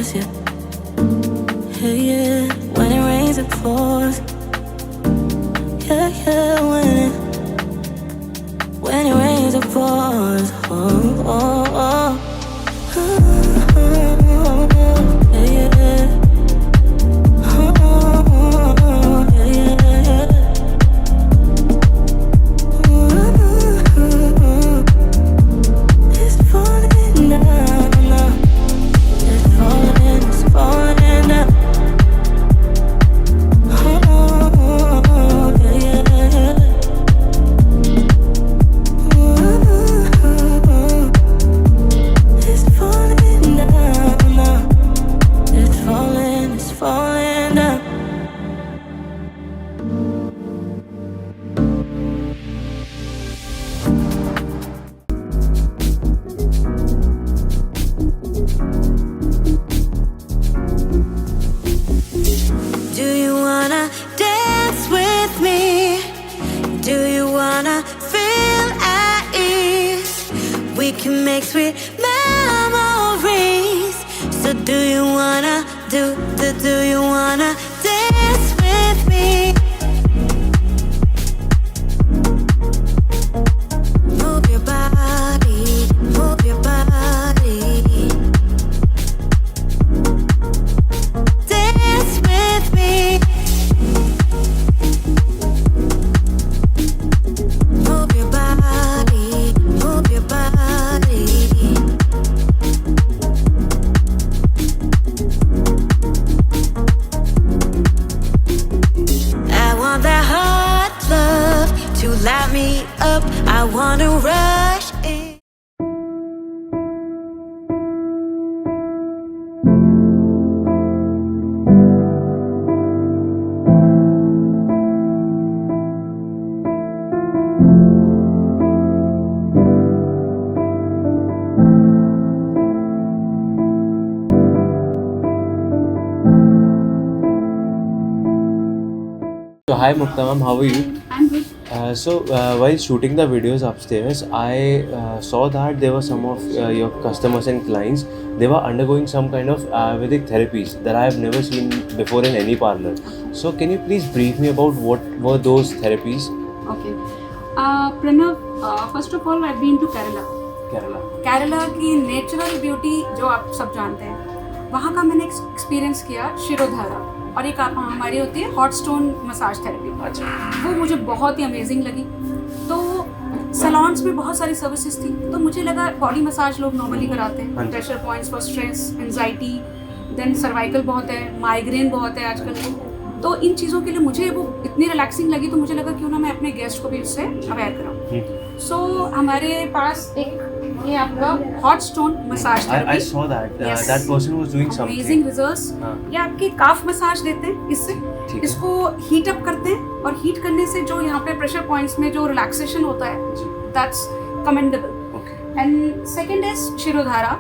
pours, yeah. Yeah, yeah. When it rains, it pours. Yeah, yeah. When it rains, it pours. Oh, oh, oh. Yeah, yeah. Oh, yeah, yeah. It's falling down now. It's falling down. Oh, yeah, yeah. It's falling down now. It's falling down. Do you wanna dance with me? Do you wanna feel at ease? We can make sweet memories. So do you wanna do you wanna dance with me? Move your body, move your body. Dance with me. Move your body, move your body. I want that hot love to light me up. I wanna rush in. So hi Mukta ma'am, how are you? I'm good. While shooting the videos upstairs, I saw that there were some of your customers and clients. They were undergoing some kind of Ayurvedic therapies that I have never seen before in any parlor. So can you please brief me about what were those therapies? Okay. Pranav, first of all, I've been to Kerala. Kerala की natural beauty जो आप सब जानते हैं, वहाँ का मैंने experience किया शिरोधारा, और एक हमारी होती है हॉट स्टोन मसाज थेरेपी। अच्छा। वो मुझे बहुत ही अमेजिंग लगी। तो सैलॉन्स में बहुत सारी सर्विसेज थी, तो मुझे लगा बॉडी मसाज लोग नॉर्मली कराते हैं, pressure points for stress, anxiety, then cervical बहुत है, माइग्रेन बहुत है आजकल। तो इन चीज़ों के लिए मुझे वो इतनी रिलैक्सिंग लगी, तो मुझे लगा क्यों ना मैं अपने गेस्ट को भी उससे अवेयर कराऊँ। सो हमारे पास एक ये आपका hot stone massage therapy. I saw that. That person was doing something. Amazing results. ये आपकी काफ मसाज देते हैं इससे, इसको हीट अप करते हैं, और हीट करने से जो यहाँ पे प्रेशर पॉइंट्स में जो रिलैक्सेशन होता है, that's commendable. And second is shirodhara.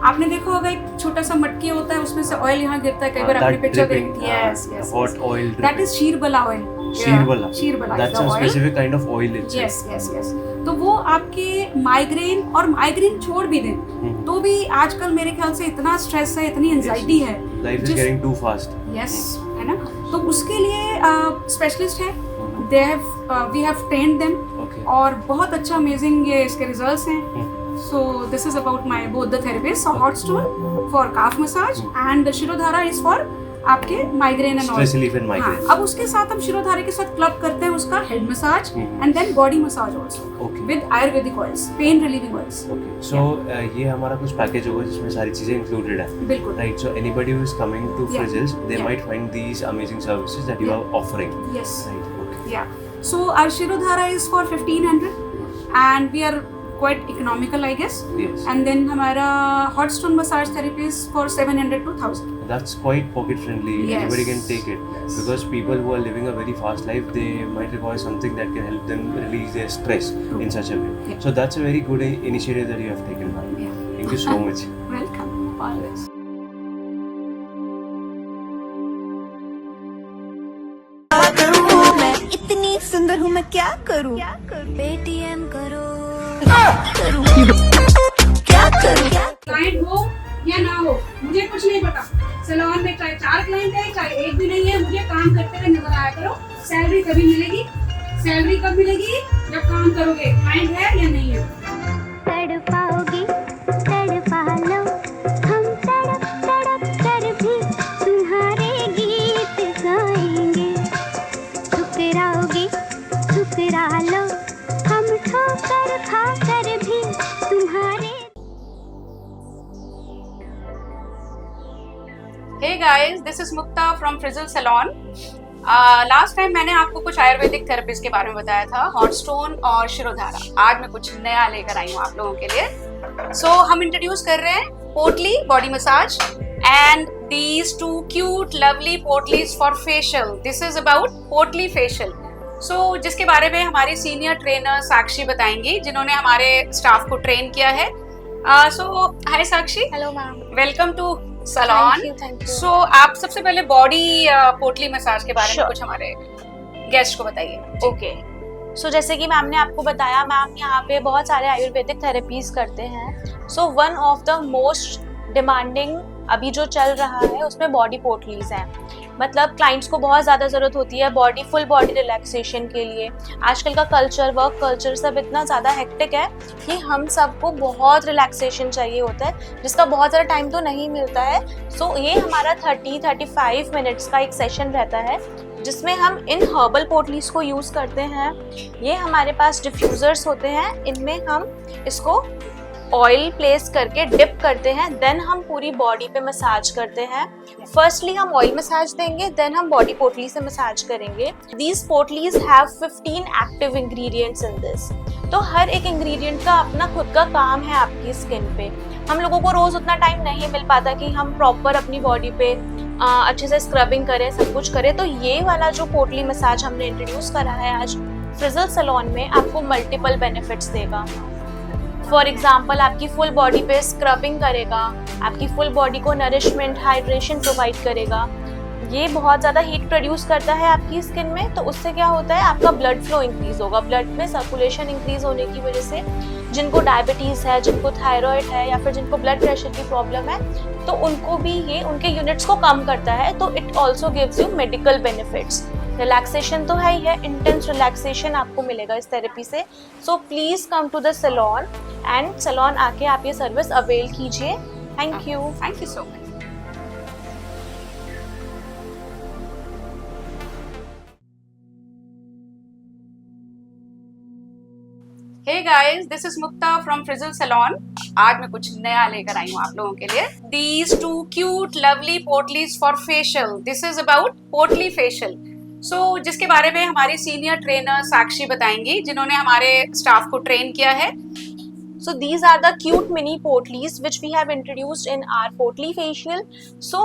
आपने देखा होगा एक छोटा सा मटकी होता है, उसमें से ऑयल यहाँ गिरता है, कई बार आपने पिक्चर देखी है। Yes, hot oil. That is Ksheerabala oil. Ksheerabala That's a specific kind of oil itself. Yes. तो वो आपके माइग्रेन, और माइग्रेन छोड़ भी दें तो भी आजकल मेरे ख्याल से इतना स्ट्रेस है, इतनी एंजाइटी है, Life is getting too fast. Yes, है ना। तो उसके लिए स्पेशलिस्ट है, वी हैव ट्रेन्ड देम, और बहुत अच्छा अमेजिंग ये इसके रिजल्ट्स हैं। So this is about my both the therapies. So hot stone for calf massage and shirodhara is for आपके migraine and Stress relief and migraine. अब उसके साथ हम शिरोधारा के साथ क्लब करते हैं उसका head massage and then body massage also with ayurvedic oils, pain relieving oils. So ये हमारा कुछ पैकेज होगा जिसमें सारी चीजें इंक्लूडेड है। बिल्कुल। Right. So anybody who is coming to Frizzles, they might find these amazing services that you are offering. Yes. Right. Okay. Yeah. So our shirodhara is for 1500 and we are quite economical, I guess. Yes. And then हमारा hot stone massage therapy is for 700 to 1000. That's quite pocket friendly. Yes. Anybody can take it because people who are living a very fast life, they might require something that can help them release their stress in such a way. Yeah. So that's a very good initiative that you have taken, ma'am. Yeah. Thank you so much. Welcome. Always. मैं इतनी सुंदर हूँ, मैं क्या करूँ? Paytm करो, क्या करूँ? क्लाइंट हो या ना हो, मुझे कुछ नहीं पता। सैलून में चाहे 4 क्लाइंट है चाहे एक भी नहीं है, मुझे काम करते हुए नजर आया करो। सैलरी कभी मिलेगी, सैलरी कब मिलेगी? जब काम करोगे। क्लाइंट है या नहीं है? तड़पाओगे तड़पा लो, हम तड़प तड़प कर भी तुम्हारे गीत गाएंगे। ठुकराओगे ठुकरा लो, हम ठोकर खा कर भी तुम्हारे। Hey guys, this is Mukta from Frizzle Salon. Last time मैंने आपको कुछ आयुर्वेदिक थेरेपीज के बारे में बताया था, हॉट स्टोन और शिरोधारा। आज मैं कुछ नया लेकर आई हूँ आप लोगों के लिए। सो हम इंट्रोड्यूस कर रहे हैं potli body massage and these 2 cute lovely potlis for facial. This is about potli facial. So जिसके बारे में हमारी सीनियर ट्रेनर साक्षी बताएंगी, जिन्होंने हमारे स्टाफ को ट्रेन किया है। So hi Sakshi. Hello ma'am, welcome to salon. Thank you. So आप सबसे पहले बॉडी पोटली मसाज के बारे में कुछ हमारे गेस्ट को बताइए। ओके, सो जैसे कि मैम ने आपको बताया, मैम यहाँ पे बहुत सारे आयुर्वेदिक थेरेपीज करते हैं। So one of the most demanding अभी जो चल रहा है उसमें बॉडी पोटलीज हैं। मतलब क्लाइंट्स को बहुत ज़्यादा ज़रूरत होती है फुल बॉडी रिलैक्सेशन के लिए। आजकल का वर्क कल्चर सब इतना ज़्यादा हेक्टिक है कि हम सबको बहुत रिलैक्सेशन चाहिए होता है, जिसका बहुत ज़्यादा टाइम तो नहीं मिलता है। सो ये हमारा 30-35 मिनट्स का एक सेशन रहता है, जिसमें हम इन हर्बल पोटलीज को यूज़ करते हैं। ये हमारे पास डिफ्यूज़र्स होते हैं, इनमें हम इसको ऑयल प्लेस करके डिप करते हैं, देन हम पूरी बॉडी पे मसाज करते हैं। फर्स्टली हम ऑयल मसाज देंगे, देन हम बॉडी पोटली से मसाज करेंगे। These potlis have 15 active ingredients in this. तो हर एक इंग्रेडिएंट का अपना खुद का काम है आपकी स्किन पे। हम लोगों को रोज उतना टाइम नहीं मिल पाता कि हम प्रॉपर अपनी बॉडी पे अच्छे से स्क्रबिंग करें, सब कुछ करें। तो ये वाला जो पोटली मसाज हमने इंट्रोड्यूस करा है आज फ्रिजल सैलून में, आपको मल्टीपल बेनिफिट्स देगा। फॉर एग्जाम्पल, आपकी फुल बॉडी पे स्क्रबिंग करेगा, आपकी फुल बॉडी को नरिशमेंट, हाइड्रेशन प्रोवाइड करेगा। ये बहुत ज़्यादा हीट प्रोड्यूस करता है आपकी स्किन में, तो उससे क्या होता है, आपका ब्लड फ्लो इंक्रीज होगा। ब्लड में सर्कुलेशन इंक्रीज होने की वजह से जिनको डायबिटीज़ है, जिनको थायराइड है, या फिर जिनको ब्लड प्रेशर की प्रॉब्लम है, तो उनको भी ये उनके यूनिट्स को कम करता है। तो it also gives you medical benefits. Relaxation तो है ही है, इंटेंस रिलैक्सेशन आपको मिलेगा इस थेरेपी से। So please come to the salon and salon आके आप ये सर्विस अवेल कीजिए। Thank you so much. Hey guys, this is Mukta from Frizzle Salon. आज मैं कुछ नया लेकर आई हूँ आप लोगों के लिए। These 2 cute lovely पोटलीज for facial. This is about पोटली facial. सो जिसके बारे में हमारी सीनियर ट्रेनर साक्षी बताएंगी, जिन्होंने हमारे स्टाफ को ट्रेन किया है। So these are the cute mini potlies which we have introduced in our potli facial. So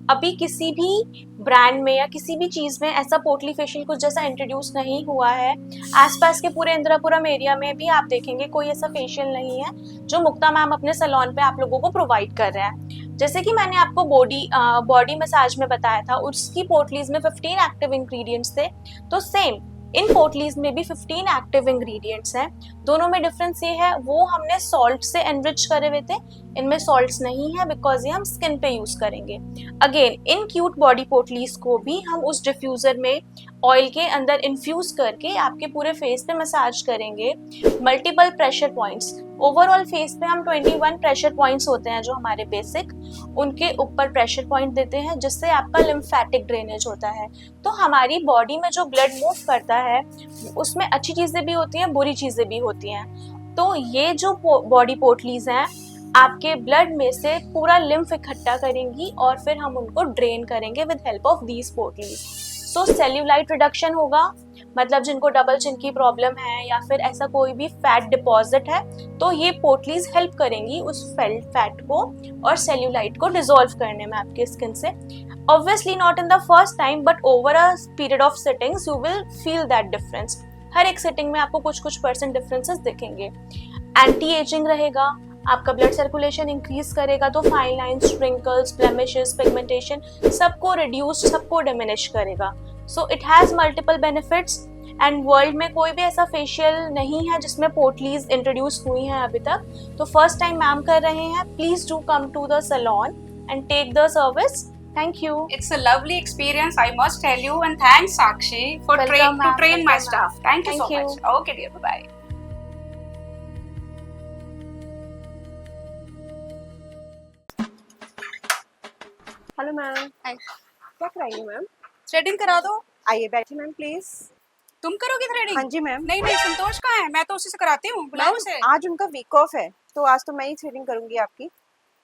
अभी किसी भी ब्रांड में या किसी भी चीज़ में ऐसा पोटली फेशियल कुछ जैसा इंट्रोड्यूस नहीं हुआ है। आसपास के पूरे इंदिरापुरम एरिया में भी आप देखेंगे कोई ऐसा फेशियल नहीं है जो मुक्ता मैम अपने सैलून पे आप लोगों को प्रोवाइड कर रहे हैं। जैसे कि मैंने आपको बॉडी मसाज में बताया था, उसकी पोटलीज में 15 एक्टिव इंग्रेडिएंट्स थे। तो सेम इन पोटलीज में भी 15 एक्टिव इंग्रेडिएंट्स हैं। दोनों में डिफरेंस ये है, वो हमने सॉल्ट से एनरिच करे हुए थे, इनमें सॉल्ट्स नहीं है बिकॉज ये हम स्किन पे यूज करेंगे। अगेन इन क्यूट बॉडी पोटलीज को भी हम उस डिफ्यूजर में ऑयल के अंदर इन्फ्यूज करके आपके पूरे फेस पे मसाज करेंगे। Multiple pressure points, overall face पे हम 21 प्रेशर पॉइंट्स होते हैं जो हमारे बेसिक, उनके ऊपर प्रेशर पॉइंट देते हैं जिससे आपका लिम्फेटिक ड्रेनेज होता है। तो हमारी बॉडी में जो ब्लड मूव करता है उसमें अच्छी चीज़ें भी होती हैं, बुरी चीज़ें भी होती हैं। तो ये जो बॉडी पोटलीज हैं आपके ब्लड में से पूरा लिम्फ इकट्ठा करेंगी और फिर हम उनको ड्रेन करेंगे with help of these potlis. So cellulite reduction होगा, मतलब जिनको डबल चिन की प्रॉब्लम है या फिर ऐसा कोई भी फैट डिपॉजिट है, तो ये पोटलीज हेल्प करेंगी उस फैट को और सेल्यूलाइट को डिसॉल्व करने में आपकी स्किन से। Obviously not in the first time but over a period of sittings you will feel that difference. हर एक सिटिंग में आपको कुछ परसेंट डिफरेंसेस दिखेंगे। एंटी एजिंग रहेगा, आपका ब्लड सर्कुलेशन इंक्रीज करेगा, तो fine lines, wrinkles, blemishes, pigmentation सबको रिड्यूस, सबको डिमिनिश करेगा। So it has multiple benefits and world में कोई भी ऐसा फेशियल नहीं है जिसमें पोटलीज इंट्रोड्यूस हुई हैं अभी तक, तो फर्स्ट टाइम मैम कर रहे हैं. Please do come to the salon and take the service. Thank you. It's a lovely experience, I must tell you, and thanks Sakshi for Welcome, ma'am. train my Welcome, staff. Thank you so Thank you. much. Okay dear, bye bye. Hello ma'am. Hi. क्या कराएंगे ma'am? Threading करा दो. आइए बैठिए ma'am please. तुम करोगी threading? हाँ जी ma'am. नहीं नहीं, संतोष कहाँ है? मैं तो उसी से कराती हूँ, बुलाओ मैम, उसे. आज उनका वीक ऑफ है तो आज तो मैं ही थ्रेडिंग करूंगी आपकी.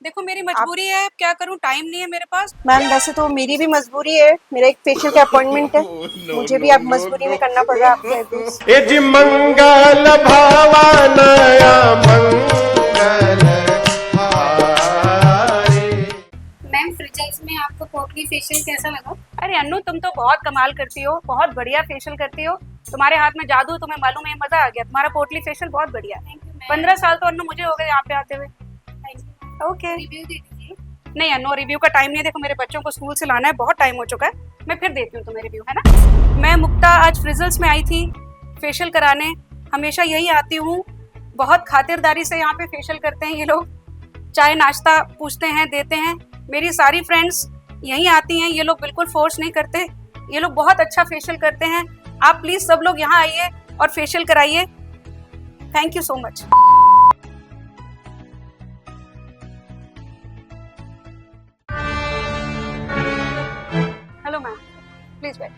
देखो मेरी मजबूरी है, क्या करूँ, टाइम नहीं है मेरे पास. मैम वैसे तो मेरी भी मजबूरी है, मेरा एक फेशियल का अपॉइंटमेंट है. मुझे भी अब मजबूरी में करना पड़ रहा है आपके एड्रेस. यजि मंगल भावनया मंगल हारे. मैम फ्रिजल्स में आपको पोटली फेशियल कैसा लगा? अरे अन्नू, तुम तो बहुत कमाल करती हो, बहुत बढ़िया फेशियल करती हो. तुम्हारे हाथ में जादू, तुम्हें मालूम है, मजा आ गया. तुम्हारा पोटली फेशियल बहुत बढ़िया. 15 साल तो अन्नू मुझे हो गए यहाँ पे आते हुए. ओके. रिव्यू दे दीजिए. नहीं अन्नू, रिव्यू का टाइम नहीं है. देखो मेरे बच्चों को स्कूल से लाना है, बहुत टाइम हो चुका है. मैं फिर देती हूँ तुम्हें रिव्यू, है ना. मैं मुक्ता आज फ्रिजल्स में आई थी फेशियल कराने. हमेशा यही आती हूँ. बहुत खातिरदारी से यहाँ पे फेशियल करते हैं ये लोग. चाय नाश्ता पूछते हैं, देते हैं. मेरी सारी फ्रेंड्स यहीं आती हैं. ये लोग बिल्कुल फोर्स नहीं करते. ये लोग बहुत अच्छा फेशियल करते हैं. आप प्लीज सब लोग यहाँ आइए और फेशियल कराइए. Thank you so much. Hello ma'am, please बैठ.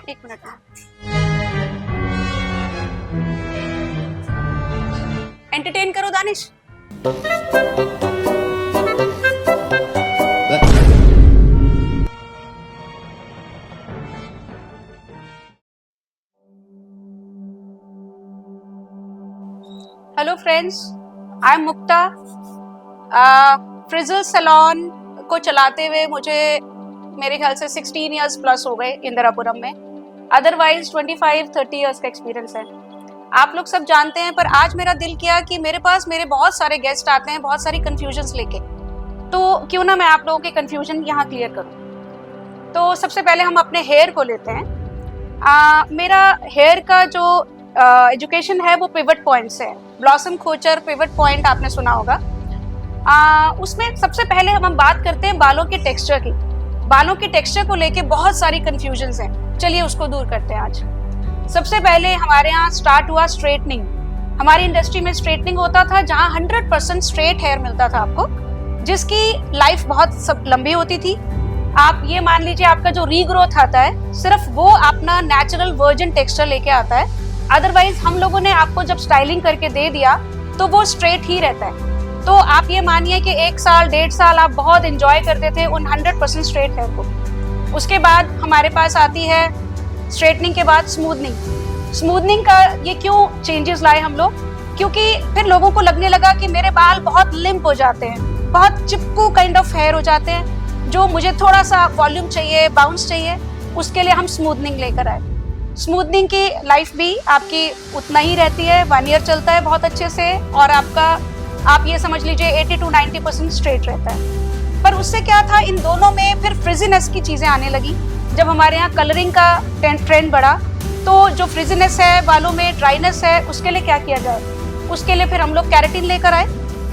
एक मिनट. एंटरटेन करो Danish. Hello friends, I am Mukta. Frizzle salon को चलाते हुए मुझे मेरे ख्याल से 16 इयर्स प्लस हो गए इंदिरापुरम में. अदरवाइज 25-30 इयर्स का एक्सपीरियंस है. आप लोग सब जानते हैं, पर आज मेरा दिल किया कि मेरे पास मेरे बहुत सारे गेस्ट आते हैं बहुत सारी कन्फ्यूजन्स लेके, तो क्यों ना मैं आप लोगों के कन्फ्यूजन यहाँ क्लियर करूँ. तो सबसे पहले हम अपने हेयर को लेते हैं. मेरा हेयर का जो एजुकेशन है वो पिवट पॉइंट से है. ब्लॉसम खोचर पिवट पॉइंट आपने सुना होगा. उसमें सबसे पहले हम बात करते हैं बालों के टेक्सचर की. बालों के टेक्सचर को लेके बहुत सारी कंफ्यूजन्स हैं. चलिए उसको दूर करते हैं आज. सबसे पहले हमारे यहाँ स्टार्ट हुआ स्ट्रेटनिंग. हमारी इंडस्ट्री में स्ट्रेटनिंग होता था जहाँ 100% स्ट्रेट हेयर मिलता था आपको, जिसकी लाइफ बहुत लंबी होती थी. आप ये मान लीजिए आपका जो रीग्रोथ आता है सिर्फ वो अपना नेचुरल वर्जिन टेक्सचर लेके आता है. अदरवाइज हम लोगों ने आपको जब स्टाइलिंग करके दे दिया तो वो स्ट्रेट ही रहता है. तो आप ये मानिए कि 1 साल 1.5 साल आप बहुत एंजॉय करते थे उन 100% स्ट्रेट हेयर को. उसके बाद हमारे पास आती है स्ट्रेटनिंग के बाद स्मूथनिंग. स्मूथनिंग का ये क्यों चेंजेस लाए हम लोग, क्योंकि फिर लोगों को लगने लगा कि मेरे बाल बहुत लिम्प हो जाते हैं, बहुत चिपकू काइंड ऑफ हेयर हो जाते हैं, जो मुझे थोड़ा सा वॉल्यूम चाहिए, बाउंस चाहिए. उसके लिए हम स्मूथनिंग लेकर आए. स्मूथनिंग की लाइफ भी आपकी उतना ही रहती है, 1 ईयर चलता है बहुत अच्छे से, और आपका आप ये समझ लीजिए 80 to 90% स्ट्रेट रहता है. पर उससे क्या था, इन दोनों में फिर फ्रिजीनेस की चीज़ें आने लगी. जब हमारे यहाँ कलरिंग का ट्रेंड बढ़ा तो जो फ्रिजीनेस है, बालों में ड्राइनेस है, उसके लिए क्या किया जाए. उसके लिए फिर हम लोग कैरेटीन लेकर आए.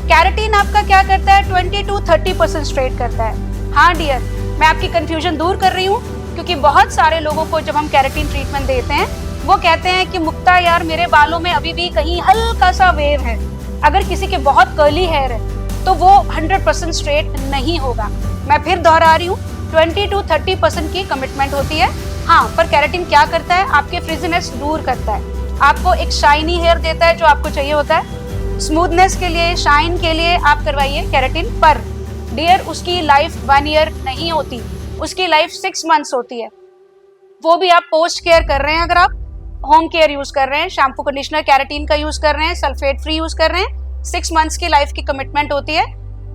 कैरेटीन आपका क्या करता है, 20 to 30% स्ट्रेट करता है. हाँ डियर, मैं आपकी कन्फ्यूजन दूर कर रही हूँ, क्योंकि बहुत सारे लोगों को जब हम कैरेटीन ट्रीटमेंट देते हैं वो कहते हैं कि मुक्ता यार मेरे बालों में अभी भी कहीं हल्का सा वेव है. अगर किसी के बहुत कर्ली हेयर है तो वो 100% स्ट्रेट नहीं होगा. मैं फिर दोहरा रही हूँ, 20 to 30% की कमिटमेंट होती है. हाँ, पर कैरेटीन क्या करता है, आपके फ्रिजीनेस दूर करता है, आपको एक शाइनी हेयर देता है जो आपको चाहिए होता है. स्मूथनेस के लिए, शाइन के लिए आप करवाइए कैरेटीन. पर डियर उसकी लाइफ 1 ईयर नहीं होती, उसकी लाइफ 6 मंथ्स होती है. वो भी आप पोस्ट केयर कर रहे हैं, अगर आप होम केयर यूज कर रहे हैं, शैम्पू कंडीशनर कैरेटीन का यूज कर रहे हैं, सल्फेट फ्री यूज कर रहे हैं, 6 मंथ्स की लाइफ की कमिटमेंट होती है.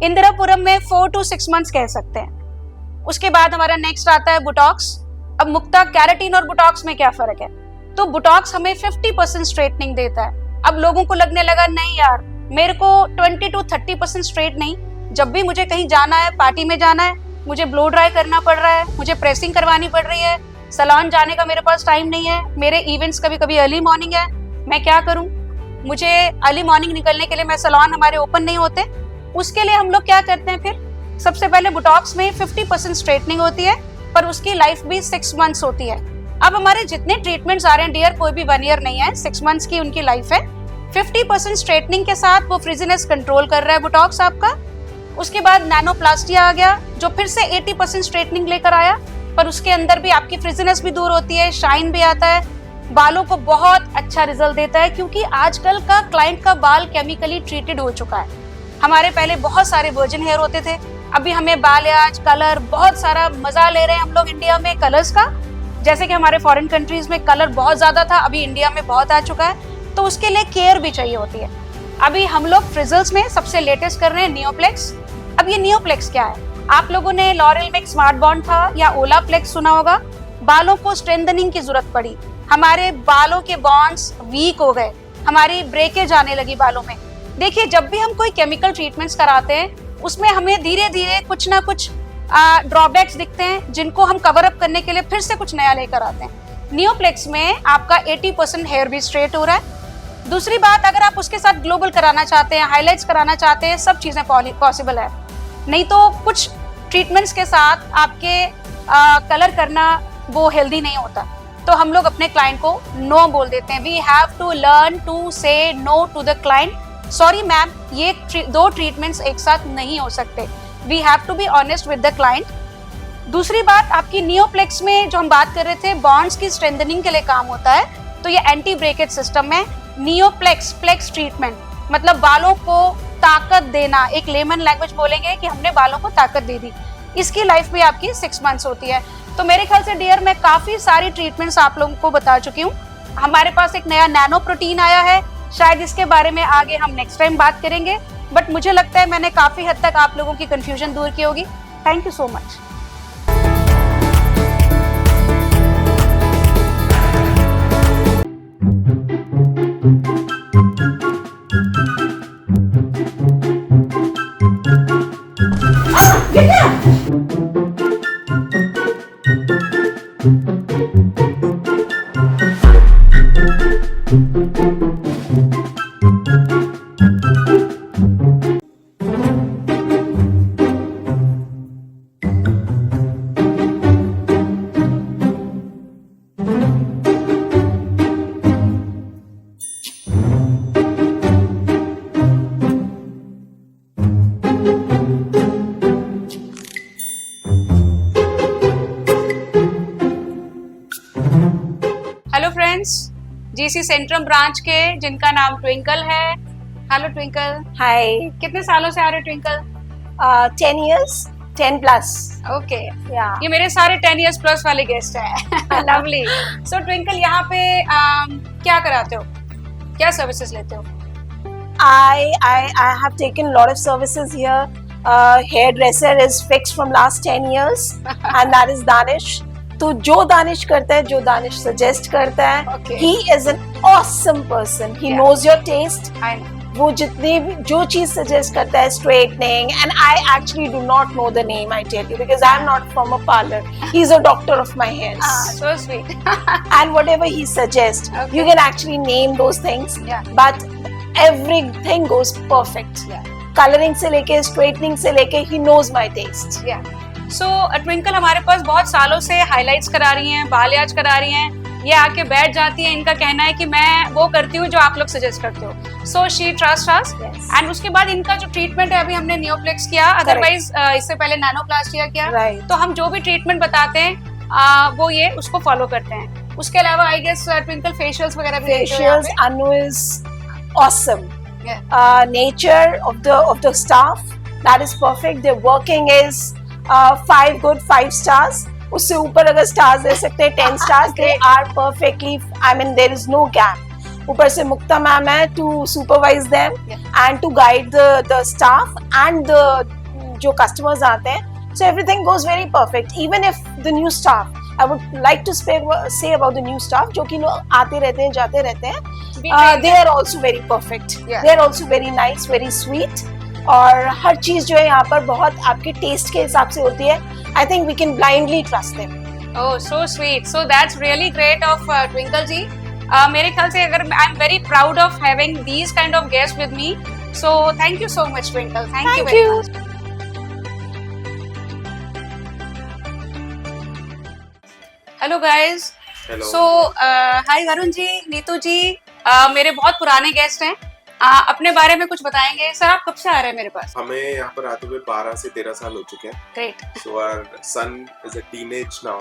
इंदिरापुरम में 4 to 6 मंथ्स कह सकते हैं. उसके बाद हमारा नेक्स्ट आता है बुटॉक्स. अब मुक्ता, कैरेटीन और बुटॉक्स में क्या फर्क है. तो बुटॉक्स हमें 50% स्ट्रेटनिंग देता है. अब लोगों को लगने लगा नहीं यार मेरे को 20 to 30% स्ट्रेट नहीं, जब भी मुझे कहीं जाना है, पार्टी में जाना है, मुझे ब्लो ड्राई करना पड़ रहा है, मुझे प्रेसिंग करवानी पड़ रही है, सैलून जाने का मेरे पास टाइम नहीं है, मेरे इवेंट्स कभी कभी अर्ली मॉर्निंग है, मैं क्या करूं? मुझे अर्ली मॉर्निंग निकलने के लिए मैं सैलून हमारे ओपन नहीं होते, उसके लिए हम लोग क्या करते हैं फिर? सबसे पहले बोटॉक्स में 50% स्ट्रेटनिंग होती है, पर उसकी लाइफ भी 6 मंथ्स होती है। अब हमारे जितने ट्रीटमेंट्स आ रहे हैं डियर, कोई भी 1 ईयर नहीं है, 6 मंथ्स की उनकी लाइफ है। 50% स्ट्रेटनिंग के साथ वो फ्रिजीनेस कंट्रोल कर रहा है बोटॉक्स आपका। उसके बाद नैनोप्लास्टी आ गया, जो फिर से 80% स्ट्रेटनिंग लेकर आया, पर उसके अंदर भी आपकी फ्रिजीनेस भी दूर होती है, शाइन भी आता है, बालों को बहुत अच्छा रिजल्ट देता है, क्योंकि आजकल का क्लाइंट का बाल केमिकली ट्रीटेड हो चुका है। हमारे पहले बहुत सारे वर्जिन हेयर होते थे, अभी हमें बालियाज, कलर, बहुत सारा मजा ले रहे हैं हम लोग इंडिया में कलर्स का। जैसे कि हमारे फॉरेन कंट्रीज में कलर बहुत ज्यादा था, अभी इंडिया में बहुत आ चुका है, तो उसके लिए केयर भी चाहिए होती है। अभी हम लोग फ्रिजल्स में सबसे लेटेस्ट कर रहे हैं नियोप्लेक्स। अब ये नियोप्लेक्स क्या है? आप लोगों ने लॉरेल में एक स्मार्ट बॉन्ड था या ओलाप्लेक्स सुना होगा। बालों को स्ट्रेंथनिंग की जरूरत पड़ी, हमारे बालों के बॉन्ड्स वीक हो गए, हमारी ब्रेकेज आने लगी बालों में। देखिए, जब भी हम कोई केमिकल ट्रीटमेंट्स कराते हैं, उसमें हमें धीरे धीरे कुछ ना कुछ ड्रॉबैक्स दिखते हैं, जिनको हम कवर अप करने के लिए फिर से कुछ नया लेकर आते हैं। नियोप्लेक्स में आपका 80% हेयर भी स्ट्रेट हो रहा है। दूसरी बात, अगर आप उसके साथ ग्लोबल कराना चाहते हैं, हाईलाइट्स कराना चाहते हैं, सब चीजें पॉसिबल है। नहीं तो कुछ ट्रीटमेंट्स के साथ आपके कलर करना वो हेल्दी नहीं होता, तो हम लोग अपने क्लाइंट को नो बोल देते हैं। We have to learn to say no to the client. Sorry ma'am, ये 2 ट्रीटमेंट्स एक साथ नहीं हो सकते। We have to be honest with the client. दूसरी बात, आपकी नियोप्लेक्स में जो हम बात कर रहे थे, बॉन्ड्स की स्ट्रेंथनिंग के लिए काम होता है, तो ये एंटी ब्रेकेज सिस्टम है। नियोप्लेक्स प्लेक्स ट्रीटमेंट मतलब बालों को ताकत देना, एक लेमन लैंग्वेज बोलेंगे कि हमने बालों को ताकत दे दी। इसकी लाइफ भी आपकी 6 मंथ्स होती है। तो मेरे ख्याल से डियर, मैं काफी सारी ट्रीटमेंट्स आप लोगों को बता चुकी हूँ। हमारे पास एक नया नैनो प्रोटीन आया है, शायद इसके बारे में आगे हम नेक्स्ट टाइम बात करेंगे, बट मुझे लगता है मैंने काफी हद तक आप लोगों की कंफ्यूजन दूर की होगी। Thank you so much. GC Centrum branch के जिनका नाम ट्विंकल है। Hello Twinkle. हाय। कितने सालों से आ रहे हो Twinkle? 10 years, 10 plus. Okay, Yeah. ये मेरे सारे 10 years plus वाले गेस्ट हैं। लवली। सो ट्विंकल, यहाँ पे क्या कराते हो, क्या सर्विसेज लेते हो? I have taken a lot of services here. Hairdresser is fixed from last 10 years, and that is Danish. तो जो दानिश करता है, जो दानिश सजेस्ट करता है, Okay. he is an awesome person. He Yeah. knows your taste. I know. वो जितनी भी जो चीज सजेस्ट करता है, straightening, and I actually do not know the name, I tell you, because I'm not from a parlor. He's a doctor of my hairs. So sweet. And whatever he suggests, Okay. you can actually name those things. Yeah. But everything goes perfect. Yeah. Coloring से लेके straightening से लेके, he knows my taste. Yeah. So twinkle हमारे पास बहुत सालों से highlights करा रही हैं, बालियाज करा रही हैं। ये आके बैठ जाती है, इनका कहना है कि मैं वो करती हूँ जो आप लोग सजेस्ट करते हो। So she trust us. And उसके बाद इनका जो ट्रीटमेंट है, अभी हमने नियोप्लेक्स किया, अदरवाइज इससे पहले नैनोप्लास्टिया किया। Right. तो हम जो भी ट्रीटमेंट बताते हैं वो ये उसको फॉलो करते हैं। उसके अलावा आई गेस ट्विंकल फेशियल्स वगैरह भी लेते हो यहाँ Facials, पे? Anu is awesome. Yeah. Nature of the staff, that is perfect. Their working is 5 good 5 stars. उससे ऊपर अगर stars दे सकते हैं 10 stars. They are perfectly, I mean there is no gap. ऊपर से मुक्ता मैम है to supervise them and to guide the staff and the जो customers आते हैं. So everything goes very perfect. Even if the new staff, I would like to say about the new staff जो कि लोग आते रहते हैं, जाते रहते हैं. They are also very perfect. Yeah. They are also very nice, very sweet. और हर चीज जो है यहाँ पर बहुत आपके टेस्ट के हिसाब से होती है. I think we can blindly trust them. Oh, so sweet. So that's really great of Twinkle ji. मेरे ख्याल से अगर I am very proud of having these kind of guests with me. So thank you so much, Twinkle. Thank you very much. Hello guys. Hello. So hi Varun ji, Neetu जी, मेरे बहुत पुराने guest हैं. अपने बारे में कुछ बताएंगे सर. आप कब से आ रहे हैं मेरे पास? हमें यहाँ पर आते हुए 12 से 13 साल हो चुके हैं. Great. So our son is a teenage now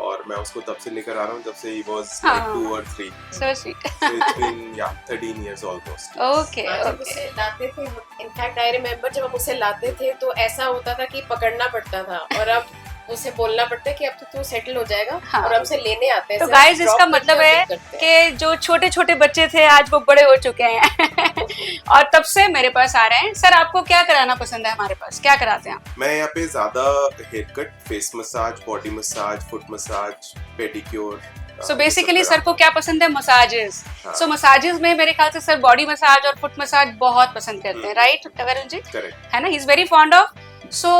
और मैं उसको तब से लेकर आ रहा हूँ जब से he was like 2 or 3. So sweet. So it's been 13 years almost. Okay, जब okay. उसे लाते थे, इनफैक्ट आई रिमेम्बर जब हम उसे लाते थे तो ऐसा होता था कि पकड़ना पड़ता था और अब उसे बोलना पड़ता है कि अब तो तू सेटल हो जाएगा. हाँ. और हमसे लेने आते हैं. तो गाइस इसका मतलब है कि जो छोटे छोटे बच्चे थे आज वो बड़े हो चुके हैं और तब से मेरे पास आ रहे हैं. सर आपको क्या कराना पसंद है हमारे पास? क्या कराते हैं आप? मैं यहाँ पे ज्यादा hair cut, face massage, body massage, foot massage, pedicure. So basically sir को क्या पसंद है? मसाजेस. सो मसाजेस में मेरे ख्याल से सर बॉडी मसाज और फुट मसाज बहुत पसंद करते हैं. राइट वरुण जी? करेक्ट है ना? He is very fond of. So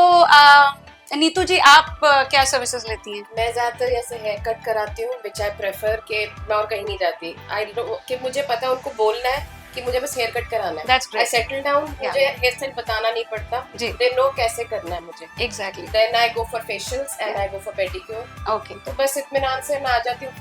Neetu ji आप क्या सर्विसेज लेती हैं? मैं ज्यादातर ऐसे हेयर कट कराती हूँ विच आई प्रेफर कि मैं और कहीं नहीं जाती. कि मुझे पता है उनको बोलना है कि मुझे बस हेयर कट कराना है. That's great. I settle down. मुझे हेयर स्टाइल बताना नहीं पड़ता. जी. They know कैसे करना है मुझे. Exactly. Then I go for facials and I go for pedicure. Okay. तो बस इत्मीनान से मैं आ जाती हूँ.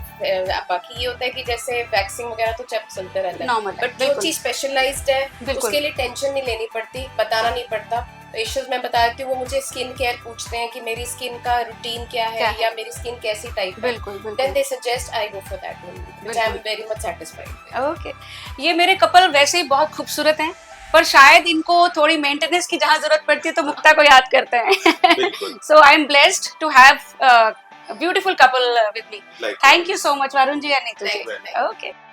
बाकी ये होता है कि जैसे वैक्सिंग वगैरह तो चलते रहता है. नॉर्मल. बट जो चीज स्पेशलाइज्ड है बिल्कुल. उसके लिए टेंशन नहीं लेनी पड़ती, बताना नहीं पड़ता. फेशियल्स मैं बता देती हूँ, वो मुझे स्किन केयर पूछते हैं कि मेरी स्किन का रूटीन क्या है या मेरी स्किन कैसी टाइप है. बिल्कुल देन बिल्कुल. They suggest I go for that one which I am very much satisfied. Okay. ये मेरे कपल वैसे ही बहुत खूबसूरत हैं पर शायद इनको थोड़ी मेंटेनेंस की जहाँ जरूरत पड़ती है तो मुक्ता को याद करते हैं. So I am blessed to have beautiful couple with me. Thank you so much Varun ji and Neetu ji. Okay.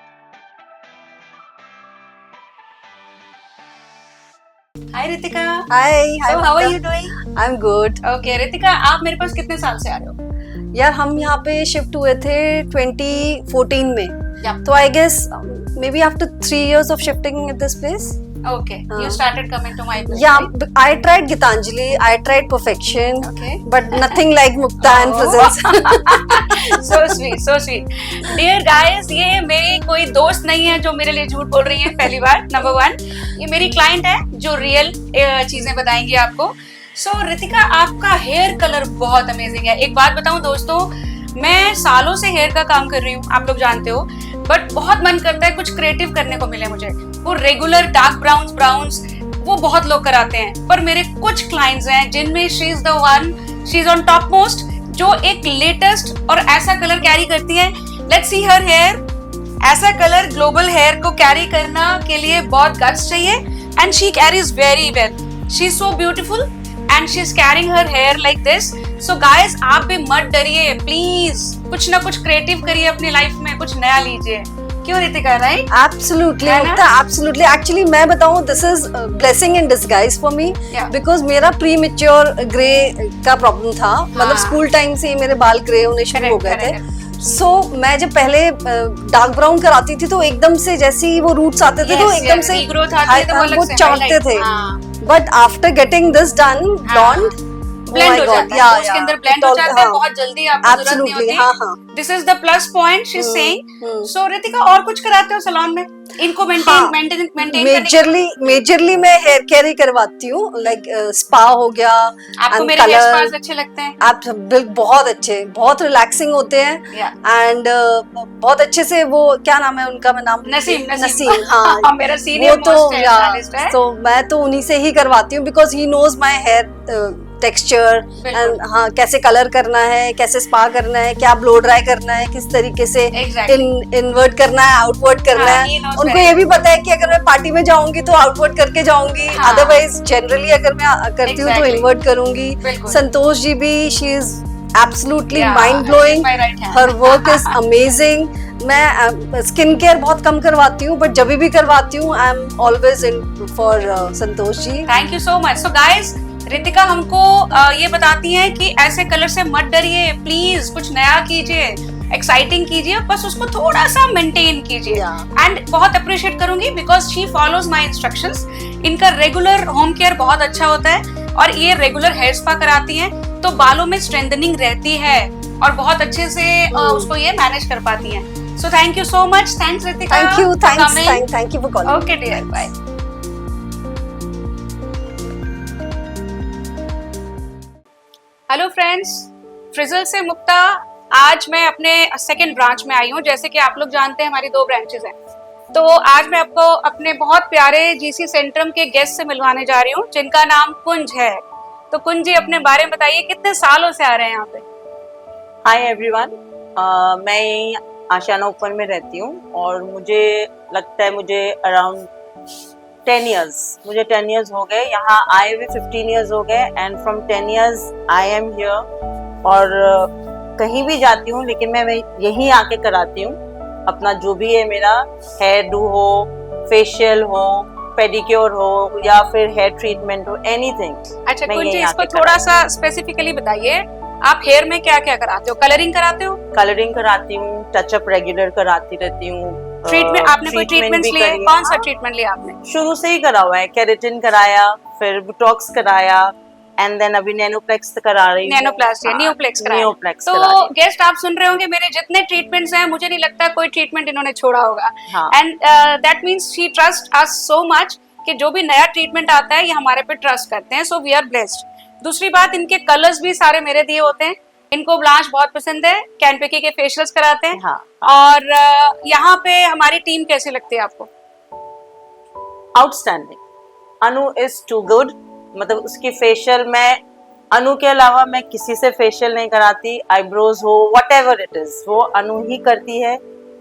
Hi Ritika. Hi. So how are you doing? I am good. Okay, Ritika आप मेरे पास कितने साल से आ रहे हो? यार हम यहाँ पे शिफ्ट हुए थे 2014 में. Yeah. तो I guess maybe after 3 years of shifting at this place. Okay, you started coming to my place. Yeah, I tried Gitanjali, I tried Perfection, Okay. but nothing like Mukta and Presence. So sweet, so sweet. Dear guys, ये मेरी कोई दोस्त नहीं है जो मेरे लिए झूठ बोल रही है. पहली बार नंबर 1 ये मेरी क्लाइंट है जो रियल चीजें बताएंगी आपको. So रितिका आपका हेयर कलर बहुत अमेजिंग है. एक बात बताऊं दोस्तों, मैं सालों से हेयर का काम कर रही हूँ, आप लोग जानते हो, बट बहुत मन करता है कुछ क्रिएटिव करने को मिले मुझे. वो रेगुलर डार्क ब्राउन्स वो बहुत लोग कराते हैं पर मेरे कुछ क्लाइंट्स हैं जिनमें she is the one, she is on top most, जो एक लेटेस्ट और ऐसा कलर कैरी करती है. Let's see her hair. ऐसा कलर ग्लोबल हेयर को कैरी करना के लिए बहुत गट्स चाहिए and she carries very well. She is so beautiful and she is carrying her hair like this. So guys आप भी मत डरिए प्लीज, कुछ ना कुछ क्रिएटिव करिए अपनी लाइफ में, कुछ नया लीजिए. क्यों Ritika? Right? Absolutely, Mukta, absolutely. Actually मैं बताऊँ this is a blessing in disguise for me. Yeah. Because मेरा premature grey का प्रॉब्लम था. मतलब स्कूल टाइम से ही मेरे बाल ग्रे होने शुरू हो गए थे. सो मैं जब पहले डार्क ब्राउन कराती थी तो एकदम से जैसे ही वो रूट्स आते थे तो एकदम से वो चमकते थे. But after getting this done blonde blend हो जाता है, उसके अंदर ब्लेंड हो जाता है बहुत जल्दी, आपको जरूरत नहीं होती. This is the plus point she is saying. So Ritika और कुछ कराते हो सैलून में इनको मेंटेन मेजरली मैं हेयर केयर ही करवाती हूँ. लाइक स्पा हो गया. आपको मेरे हेयर स्पास अच्छे लगते हैं? आप बहुत अच्छे, बहुत रिलैक्सिंग होते हैं एंड बहुत अच्छे से. वो क्या नाम है उनका? मैं नाम नसीम. हाँ मेरा सीनियर मोस्ट स्टाइलिस्ट है. तो मैं तो उन्हीं से ही करवाती हूँ because he knows my hair texture and हाँ कैसे कलर करना है, कैसे स्पा करना है, क्या ब्लो ड्राई करना है, किस तरीके से इनवर्ट करना है, आउटवर्ट करना है. उनको ये भी पता है कि अगर मैं पार्टी में जाऊंगी तो आउटवर्ट करके जाऊंगी, अदरवाइज जनरली अगर मैं करती हूँ तो इनवर्ट करूंगी. संतोष जी भी, she is absolutely mind blowing. Her work is amazing. मैं स्किन केयर बहुत कम करवाती हूँ बट जब भी करवाती हूँ I am always in for Santosh ji. Thank you so much. So guys Ritika हमको ये बताती हैं कि ऐसे कलर से मत डरिए प्लीज, कुछ नया कीजिए, एक्साइटिंग कीजिए, बस उसको थोड़ा सा मेंटेन कीजिए. एंड बहुत अप्रिशिएट करूंगी because she follows my instructions. इनका रेगुलर होम केयर बहुत अच्छा होता है और ये रेगुलर हेयर स्पा कराती हैं तो बालों में स्ट्रेंथनिंग रहती है. और बहुत अच्छे से उसको ये मैनेज कर पाती हैं। So thank you so much, thanks Ritika, thank you for calling. Okay dear, bye. Hello friends, Frizzle से मुक्ता, आज मैं अपने सेकंड ब्रांच में आई हूँ। जैसे कि आप लोग जानते हैं हमारी 2 ब्रांचेस हैं, तो आज मैं आपको अपने बहुत प्यारे जीसी सेंट्रम के गेस्ट से मिलवाने जा रही हूँ जिनका नाम कुंज है। तो कुंज जी, अपने बारे में बताइए, कितने सालों से आ रहे हैं यहाँ पे? हाय एवरीवन, मैं यहीं आशियाना ओपन में रहती हूँ और मुझे लगता है मुझे अराउंड 10 इयर्स हो गए। यहाँ आए हुए 15 इयर्स हो गए and from 10 years I am here. और कहीं भी जाती हूँ लेकिन मैं यहीं आके कराती हूँ अपना जो भी है, मेरा हेयर डू हो, फेशियल हो, पेडिक्योर हो या फिर हेयर ट्रीटमेंट हो, एनीथिंग। अच्छा कुंज जी, इसको थोड़ा सा स्पेसिफिकली बताइए, आप हेयर में क्या क्या कराते हो? कलरिंग कराते हो? कलरिंग कराती हूँ, टचअप रेगुलर कराती रहती हूँ। ट्रीटमेंट आपने कोई ट्रीटमेंट लिया? कौन सा ट्रीटमेंट लिया आपने? शुरू से ही करा हुआ है, केराटिन कराया, फिर बोटॉक्स कराया एंड देन अभी नैनोप्लेक्स करा रही हूँ। नैनोप्लास्टी, नियोप्लेक्स कराया। तो गेस्ट आप सुन रहे होंगे, मेरे जितने ट्रीटमेंट्स हैं मुझे नहीं लगता कोई ट्रीटमेंट इन्होंने छोड़ा होगा। And that means she trust us so much कि जो भी नया ट्रीटमेंट आता है ये हमारे पे ट्रस्ट करते हैं। So we are blessed. दूसरी बात, इनके कलर्स भी सारे मेरे दिए होते हैं। इनको ब्लांच बहुत पसंद है, कैनपेकी के फेशियल्स कराते हैं। और यहाँ पे हमारी टीम कैसी लगती है आपको? Outstanding. Anu is too good, मतलब उसकी फेशियल मैं अनु के अलावा मैं किसी से फेशियल नहीं कराती। आईब्रोज हो, व्हाटएवर इट इज, वो अनु ही करती है।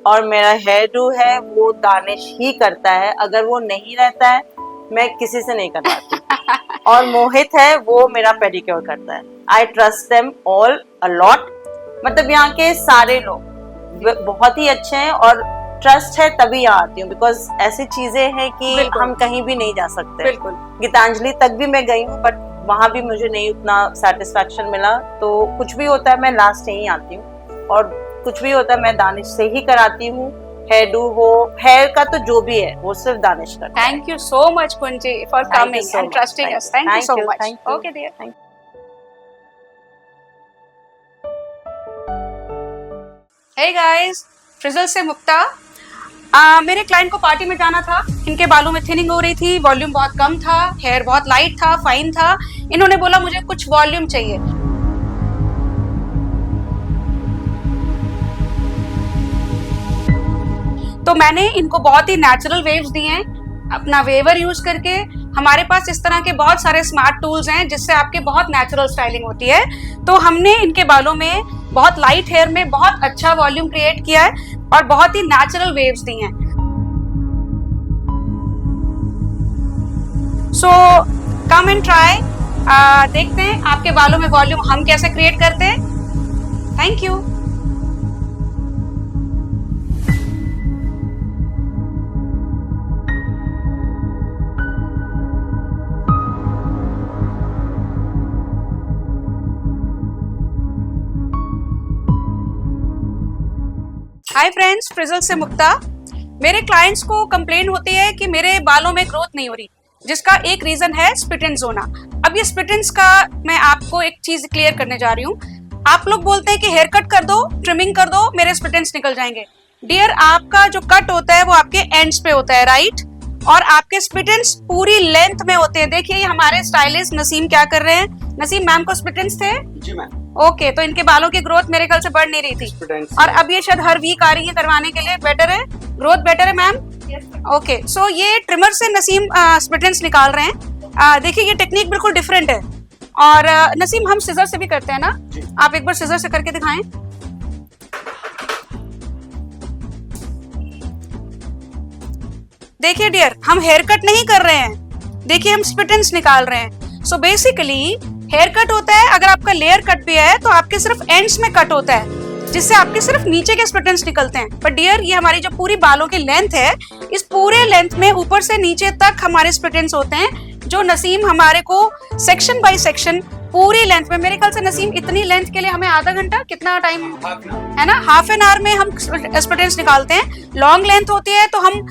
और मेरा हेयर डू है वो दानिश ही करता है, अगर वो नहीं रहता है मैं किसी से नहीं करवाती। और मोहित है, वो मेरा पेडिक्योर करता है। I trust them all a lot. मतलब यहाँ के सारे लोग बहुत ही अच्छे हैं और ट्रस्ट है तभी यहाँ आती हूँ, बिकॉज ऐसी चीजें हैं कि हम कहीं भी नहीं जा सकते। बिल्कुल। गीतांजलि तक भी मैं गई हूँ बट वहां भी मुझे नहीं उतना सेटिस्फैक्शन मिला। तो कुछ भी होता है मैं लास्ट यहीं आती हूँ और कुछ भी होता है मैं दानिश से ही कराती हूँ। हेयर डू हो, हेयर का तो जो भी है वो सिर्फ दानिश करता है। Thank you so much Kunji for coming and trusting us. Thank you so much. Okay dear, thank you. Hey guys, Frizzle से मुक्ता। मेरे क्लाइंट को पार्टी में जाना था, इनके बालों में थिनिंग हो रही थी, वॉल्यूम बहुत कम था, हेयर बहुत लाइट था, फाइन था। इन्होंने बोला मुझे कुछ वॉल्यूम चाहिए। तो मैंने इनको बहुत ही नेचुरल वेव्स दिए हैं अपना वेवर यूज करके। हमारे पास इस तरह के बहुत सारे स्मार्ट टूल्स हैं जिससे आपके बहुत नेचुरल स्टाइलिंग होती है। तो हमने इनके बालों में बहुत लाइट हेयर में बहुत अच्छा वॉल्यूम क्रिएट किया है और बहुत ही नेचुरल वेव्स दी हैं। सो कम एंड ट्राई। देखते हैं आपके बालों में वॉल्यूम हम कैसे क्रिएट करते हैं। Thank you. Hi friends, Frizzle से मुक्ता। मेरे क्लाइंट्स को कंप्लेन होती है कि मेरे बालों में ग्रोथ नहीं हो रही, जिसका एक रीजन है स्प्लिट एंड्स होना। अब ये स्प्लिट एंड्स का मैं आपको एक चीज क्लियर करने जा रही हूँ। आप लोग बोलते हैं कि हेयर कट कर दो, ट्रिमिंग कर दो, मेरे स्प्लिट एंड्स निकल जाएंगे। डियर, आपका जो कट होता है वो आपके एंड्स पे होता है, राइट? और आपके स्प्लिट एंड्स पूरी लेंथ में होते हैं। देखिए हमारे स्टाइलिस्ट नसीम क्या कर रहे हैं। नसीम, मैम को स्प्लिट एंड्स थे? जी मैम। ओके, तो इनके बालों की ग्रोथ मेरे ख्याल से बढ़ नहीं रही थी और अब ये शायद हर वीक आ रही है करवाने के लिए। बेटर है, ग्रोथ बेटर है मैम? ओके, सो ये ट्रिमर से नसीम स्प्लिट एंड्स निकाल रहे हैं। देखिए ये टेक्निक बिल्कुल डिफरेंट है। और नसीम, हम सिजर से भी करते हैं ना? आप एक बार सिजर से करके दिखाएं। देखिए डियर, हम हेयर कट नहीं कर रहे हैं, देखिए हम स्प्लिट एंड्स निकाल रहे हैं। सो बेसिकली हेयर कट होता है, अगर आपका लेयर कट भी है तो आपके सिर्फ एंड्स में कट होता है, जिससे आपके सिर्फ नीचे के स्प्लिट एंड्स निकलते हैं। पर डियर, ये हमारी जो पूरी बालों की लेंथ है, इस पूरे लेंथ में ऊपर से नीचे तक हमारे स्प्लिट एंड्स होते हैं, जो नसीम हमारे को सेक्शन बाय सेक्शन पूरी लेंथ में, मेरे ख्याल से नसीम इतनी लेंथ के लिए हमें आधा घंटा, कितना टाइम है ना, हाफ एन आवर में हम स्प्लिट निकालते हैं। लॉन्ग लेंथ होती है तो हम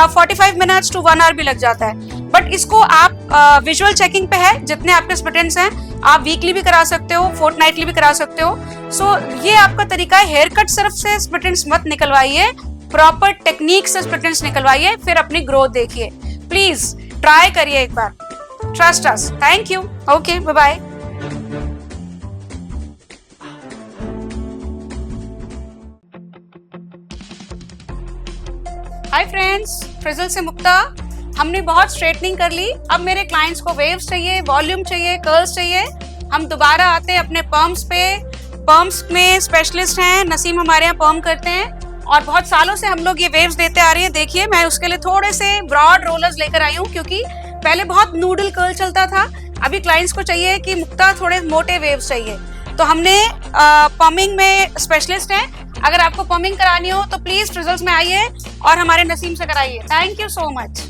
45 मिनट्स टू 1 आवर भी लग जाता है। बट इसको आप विजुअल चेकिंग पे है, जितने आपके स्प्लिटेंट्स हैं आप वीकली भी करा सकते हो, फोर्टनाइटली भी करा सकते हो। सो ये आपका तरीका है। हेयर कट सिर्फ से स्प्लिटेंट्स मत निकलवाइए, प्रॉपर टेक्निक से स्प्लिटेंट्स निकलवाइए, फिर अपनी ग्रोथ देखिए। प्लीज ट्राई करिए एक बार, trust us. Thank you, okay, bye bye. Hi friends, Frizzle से मुक्ता। हमने बहुत स्ट्रेटनिंग कर ली, अब मेरे क्लाइंट्स को वेव्स चाहिए, वॉल्यूम चाहिए, कर्ल्स चाहिए। हम दोबारा आते हैं अपने पर्म्स पे। पर्म्स में स्पेशलिस्ट हैं, नसीम हमारे यहाँ पर्म करते हैं और बहुत सालों से हम लोग ये वेव्स देते आ रहे हैं। देखिए मैं उसके लिए थोड़े से ब्रॉड रोलर्स लेकर आई हूँ, क्योंकि पहले बहुत नूडल कर्ल चलता था, अभी क्लाइंट्स को चाहिए कि मुक्ता थोड़े मोटे वेव्स चाहिए। तो हमने पमिंग में स्पेशलिस्ट हैं, अगर आपको पमिंग करानी हो तो प्लीज फ्रिजल्स में आइए और हमारे नसीम से कराइए। Thank you so much.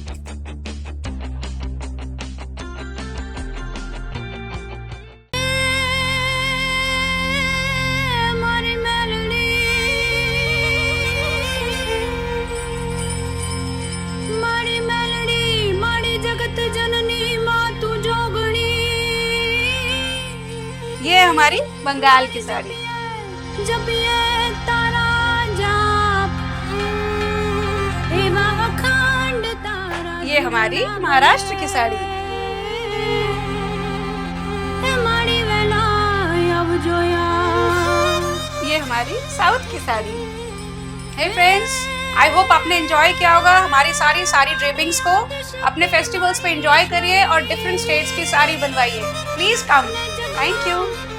ये हमारी बंगाल की साड़ी। जब ये तारा जाप अखंड तारा, ये हमारी महाराष्ट्र की साड़ी। ये हमारी साउथ की sari. Hey friends, I hope आपने एंजॉय किया होगा हमारी सारी ड्रेपिंग्स को। अपने फेस्टिवल्स पे एंजॉय करिए और डिफरेंट स्टेट्स की साड़ी बनवाइए। Please come. Thank you.